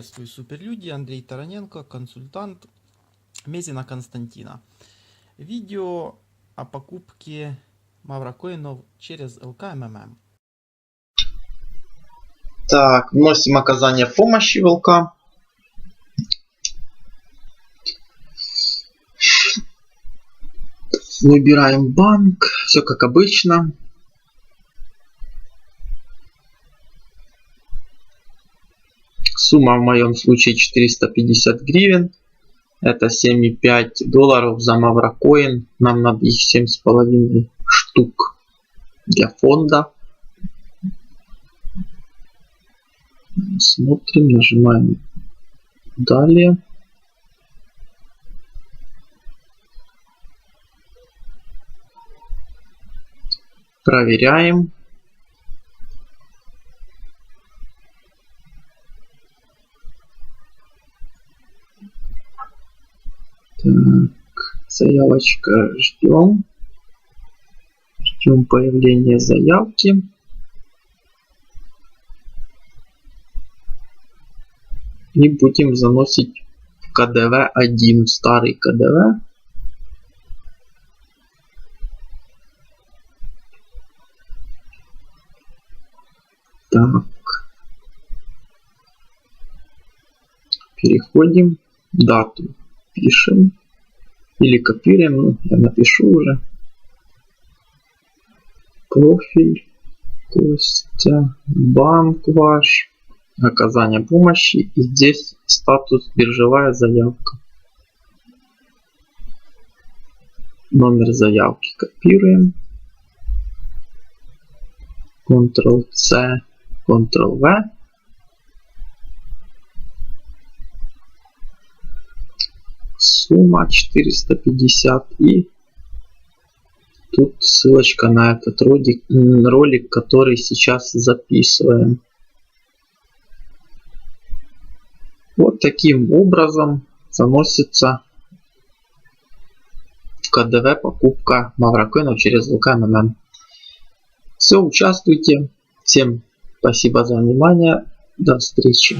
Приветствую, суперлюди, Андрей Тараненко, консультант Мезина Константина. Видео о покупке маврокоинов через ЛК-МММ. Так, вносим оказание помощи в ЛК. Выбираем банк, все как обычно. Сумма в моем случае 450 гривен. Это 7,5 долларов за маврокоин. Нам надо их 7,5 штук для фонда. Смотрим, нажимаем далее. Проверяем. Так, заявочка, ждем. Ждем появления заявки. И будем заносить КДВ 1, старый КДВ. Так. Переходим. Дату пишем. Или копируем. Ну, я напишу уже. Профиль. Костя. Банк ваш. Оказание помощи. И здесь статус биржевая заявка. Номер заявки копируем. Ctrl-C, Ctrl-V. Сумма 450. И тут ссылочка на этот ролик, который сейчас записываем. Вот таким образом заносится в КДВ покупка маврокоинов через ЛК-МММ. Все, участвуйте. Всем спасибо за внимание. До встречи.